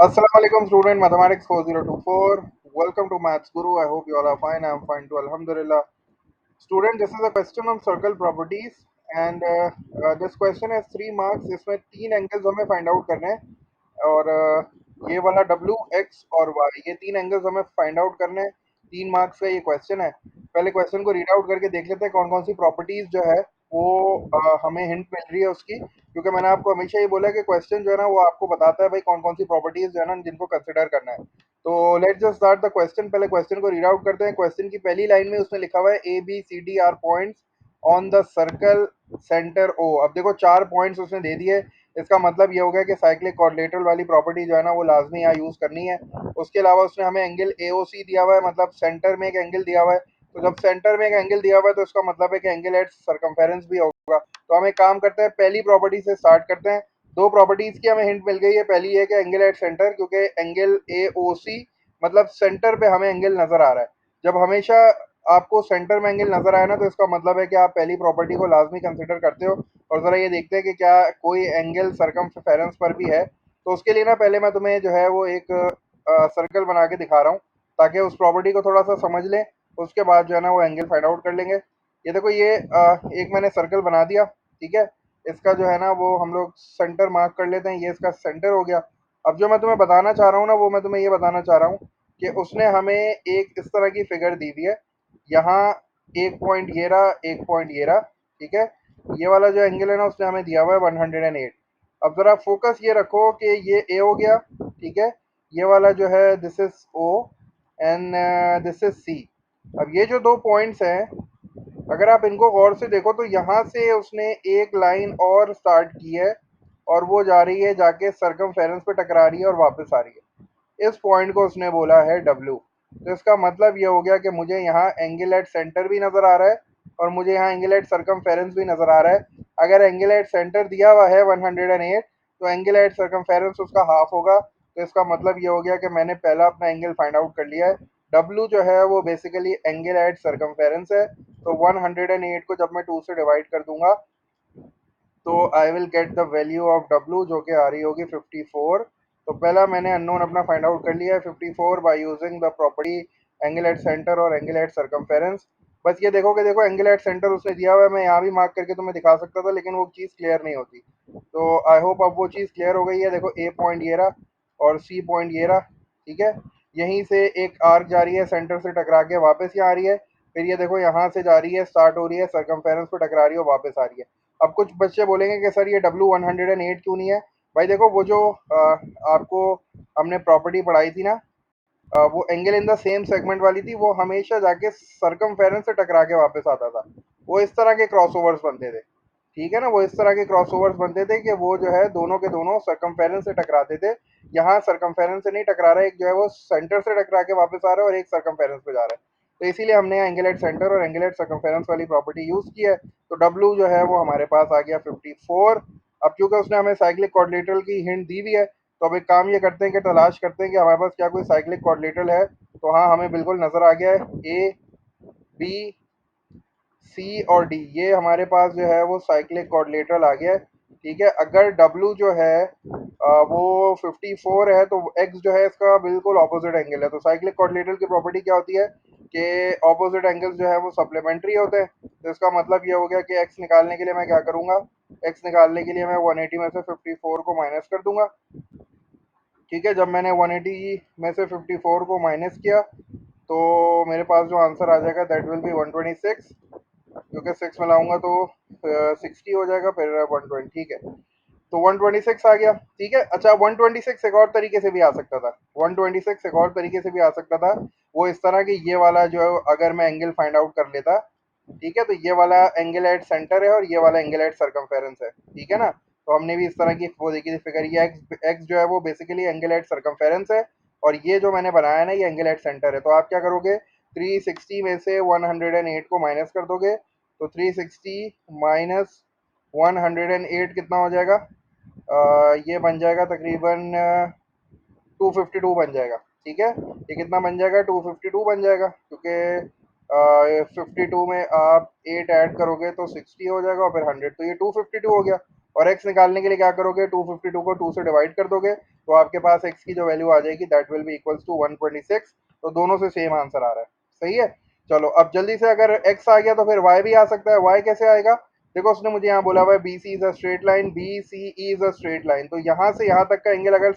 Assalamu alaikum student mathematics 4024. Welcome to Maths Guru. I hope you all are fine. I am fine too. Alhamdulillah. Student, this is a question on circle properties and this question has 3 marks. इसमें 3 angles हमें find out करने हैं और ये वाला W, X और Y ये 3 angles हमें फाइंड आउट करने हैं। 3 मार्क्स का ये क्वेश्चन है। पहले क्वेश्चन को रीड आउट करके देख लेते हैं कौन कौन सी प्रॉपर्टीज जो है वो हमें हिंट मिल रही है उसकी, क्योंकि मैंने आपको हमेशा ये बोला है कि क्वेश्चन जो है ना वो आपको बताता है भाई कौन कौन सी प्रॉपर्टीज जो है ना जिनको कंसिडर करना है। तो let's just start the question. पहले क्वेश्चन को रीड आउट करते हैं। क्वेश्चन की पहली लाइन में उसने लिखा हुआ है A B C D are points on the circle centre O. अब देखो 4 पॉइंट्स उसने दे दिए, इसका मतलब ये हो गया कि साइक्लिक कोऑर्डिनेटर वाली प्रॉपर्टी जो है ना वो लाजमी यहाँ यूज करनी है। उसके अलावा उसने हमें एंगल ए ओ सी दिया हुआ है, मतलब सेंटर में एक एंगल दिया हुआ है। तो जब सेंटर में एक एंगल दिया हुआ है तो इसका मतलब है कि एंगल एट सरकमफेरेंस भी होगा। तो हम एक काम करते हैं, पहली प्रॉपर्टी से स्टार्ट करते हैं। दो प्रॉपर्टीज की हमें हिंट मिल गई है। पहली है कि एंगल एट सेंटर, क्योंकि एंगल ए ओ सी मतलब सेंटर पे हमें एंगल नजर आ रहा है। जब हमेशा आपको सेंटर में एंगल नजर आए ना तो इसका मतलब है कि आप पहली प्रॉपर्टी को लाजमी कंसिडर करते हो। और ज़रा ये देखते हैं कि क्या कोई एंगल सरकमफेरेंस पर भी है। तो उसके लिए ना पहले मैं तुम्हें जो है वो एक सर्कल बना के दिखा रहा हूँ ताकि उस प्रॉपर्टी को थोड़ा सा समझ लें। उसके बाद जो है ना वो एंगल फाइंड आउट कर लेंगे। ये देखो ये एक मैंने सर्कल बना दिया, ठीक है। इसका जो है ना वो हम लोग सेंटर मार्क कर लेते हैं, ये इसका सेंटर हो गया। अब जो मैं तुम्हें बताना चाह रहा हूँ ना वो मैं तुम्हें ये बताना चाह रहा हूँ कि उसने हमें एक इस तरह की फिगर दी हुई है। यहाँ एक पॉइंट ये रहा, एक पॉइंट ये रहा, ठीक है। ये वाला जो एंगल है ना उसने हमें दिया हुआ है 108। अब जरा फोकस ये रखो कि ये ए हो गया, ठीक है। ये वाला जो है this is O and this is C. अब ये जो दो पॉइंट्स हैं अगर आप इनको गौर से देखो तो यहाँ से उसने एक लाइन और स्टार्ट की है और वो जा रही है जाके सरकमफेरेंस पे टकरा रही है और वापस आ रही है। इस पॉइंट को उसने बोला है डब्ल्यू। तो इसका मतलब ये हो गया कि मुझे यहाँ एंगल एट सेंटर भी नज़र आ रहा है और मुझे यहाँ एंगल एट सरकमफेरेंस भी नज़र आ रहा है। अगर एंगल एट सेंटर दिया हुआ है 108 तो एंगल एट सरकमफेरेंस उसका हाफ होगा। तो इसका मतलब ये हो गया कि मैंने पहला अपना एंगल फाइंड आउट कर लिया है। डब्ल्यू जो है वो बेसिकली एंगल एट सरकमफेरेंस है। तो 108 को जब मैं 2 से डिवाइड कर दूंगा तो I will get the value of W जो कि आ रही होगी 54। तो पहला मैंने अननोन अपना फाइंड आउट कर लिया है 54 by using the property angle at centre और एंगल एट सरकमफेरेंस। बस ये देखो कि देखो एंगल एट सेंटर उसने दिया हुआ है, मैं यहाँ भी मार्क करके तुम्हें दिखा सकता था लेकिन वो चीज़ क्लियर नहीं होती। तो आई होप अब वो चीज़ क्लियर हो गई है। देखो ए पॉइंट ये रहा और सी पॉइंट ये रहा, ठीक है। यहीं से एक आर्क जा रही है सेंटर से टकरा के वापस यहाँ आ रही है। फिर ये देखो यहाँ से जा रही है, स्टार्ट हो रही है, सरकमफेरेंस पे टकरा रही है और वापस आ रही है। अब कुछ बच्चे बोलेंगे कि सर ये W108 क्यों नहीं है। भाई देखो वो जो आपको हमने प्रॉपर्टी पढ़ाई थी ना, वो angle in the same segment वाली थी, वो हमेशा जाके सरकमफेरेंस से टकरा के वापस आता था। वो इस तरह के क्रॉसओवर्स बनते थे, ठीक है ना। वो इस तरह के क्रॉसओवर्स बनते थे कि वो जो है दोनों के दोनों सरकमफेरेंस से टकराते थे। यहाँ सरकमफेरेंस से नहीं टकरा रहा है, एक जो है वो सेंटर से टकरा के वापस आ रहा है और एक सरकमफेरेंस पे जा रहा है। तो इसीलिए हमने यहाँ एंगल एट सेंटर और एंगल एट सरकमफेरेंस वाली प्रॉपर्टी यूज की है। तो डब्ल्यू जो है वो हमारे पास आ गया 54। अब क्योंकि उसने हमें साइक्लिक कोऑर्डिनेटर की हिंट दी हुई है तो अब एक काम ये करते हैं कि तलाश करते हैं कि हमारे पास क्या कोई साइक्लिक कोऑर्डिनेटर है। तो हाँ, हमें बिल्कुल नज़र आ गया है ए बी सी और डी, ये हमारे पास जो है वो साइक्लिक कोऑर्डिनेटर आ गया है, ठीक है। अगर डब्ल्यू जो है वो 54 है तो एक्स जो है इसका बिल्कुल ऑपोजिट एंगल है। तो साइक्लिक कोऑर्डिनेटर की प्रॉपर्टी क्या होती है कि ऑपोजिट एंगल्स जो है वो सप्लीमेंट्री होते हैं। तो इसका मतलब ये हो गया कि एक्स निकालने के लिए मैं क्या करूंगा, एक्स निकालने के लिए मैं 180 में से 54 को माइनस कर दूंगा, ठीक है। जब मैंने 180 में से 54 को माइनस किया तो मेरे पास जो आंसर आ जाएगा दैट विल बी 126, क्योंकि 6 में लाऊंगा तो 60 हो जाएगा, फिर 120, ठीक है। तो 126 आ गया, ठीक है। अच्छा 126 एक और तरीके से भी आ सकता था, 126 एक और तरीके से भी आ सकता था। वो इस तरह की ये वाला जो है अगर मैं एंगल फाइंड आउट कर लेता, ठीक है। तो ये वाला एंगल एट सेंटर है और ये वाला एंगल एट सरकमफेरेंस है, ठीक है ना। तो हमने भी इस तरह की वो देखी थी फिगर, ये एक्स एक्स जो है वो बेसिकली एंगल एट सरकमफेरेंस है और ये जो मैंने बनाया है ना ये एंगल एट सेंटर है। तो आप क्या करोगे, 360 में से 108 को माइनस कर दोगे। तो 360 माइनस 108 कितना हो जाएगा, ये बन जाएगा तकरीबन 252 बन जाएगा, ठीक है। ये कितना बन जाएगा, 252 बन जाएगा, क्योंकि 52 में आप 8 ऐड करोगे तो 60 हो जाएगा और फिर 100, तो ये 252 हो गया। और x निकालने के लिए क्या करोगे, 252 को 2 से डिवाइड कर दोगे तो आपके पास x की जो वैल्यू आ जाएगी that will be equals to 126। तो दोनों से सेम आंसर आ रहा है, सही है। चलो अब जल्दी से, अगर x आ गया तो फिर y भी आ सकता है। y कैसे आएगा, देखो उसने मुझे यहाँ बोला हुआ है B C is a straight line, B C E is a straight line. तो यहाँ से यहाँ तक का एंगल अगर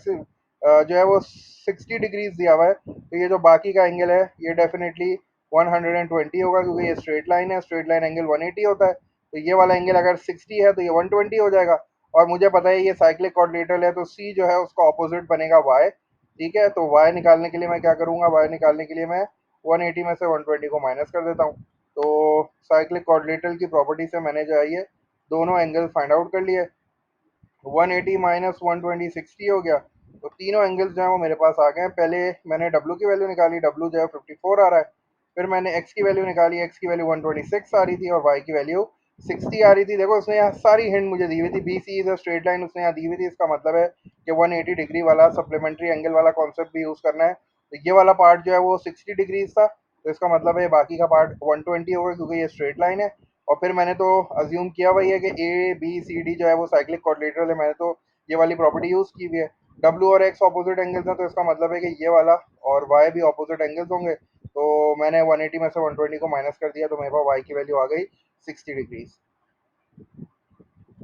जो है वो 60 डिग्रीज दिया हुआ है, तो ये जो बाकी का एंगल है ये डेफिनेटली 120 होगा, क्योंकि ये स्ट्रेट लाइन है, स्ट्रेट लाइन एंगल 180 होता है। तो ये वाला एंगल अगर 60 है तो ये 120 हो जाएगा। और मुझे पता है ये साइक्लिक क्वाड्रिलेटरल है, तो सी जो है उसका ऑपोजिट बनेगा y। ठीक है, तो y निकालने के लिए मैं क्या करूंगा, y निकालने के लिए मैं 180 में से 120 को माइनस कर देता हूँ। तो साइक्लिक क्वाड्रिलेटरल की प्रॉपर्टी से मैंने जो है ये दोनों एंगल फाइंड आउट कर लिए। 180 माइनस 120 60 हो गया। तो तीनों एंगल्स जो है वो मेरे पास आ गए हैं। पहले मैंने W की वैल्यू निकाली, W जो है 54 आ रहा है। फिर मैंने X की वैल्यू निकाली, X की वैल्यू 126 आ रही थी और Y की वैल्यू 60 आ रही थी। देखो उसने यहाँ सारी हिंट मुझे दी हुई थी, B C is a straight line उसने यहाँ दी हुई थी। इसका मतलब है कि 180 डिग्री वाला सप्लीमेंट्री एंगल वाला कॉन्सेप्ट भी यूज़ करना है। तो ये वाला पार्ट जो है वो 60 डिग्रीज था, तो इसका मतलब है बाकी का पार्ट 120 होगा क्योंकि ये स्ट्रेट लाइन है। और फिर मैंने तो अज्यूम किया हुआ ही है कि ए बी सी डी जो है वो साइक्लिक कोऑर्डिनेटर है, मैंने तो ये वाली प्रॉपर्टी यूज़ की हुई है। डब्ल्यू और एक्स ऑपोजिट एंगल्स हैं, तो इसका मतलब है कि ये वाला और वाई भी ऑपोजिट एंगल्स होंगे। तो मैंने 180 में से 120 को माइनस कर दिया, तो मेरे पास वाई की वैल्यू आ गई 60 डिग्रीज।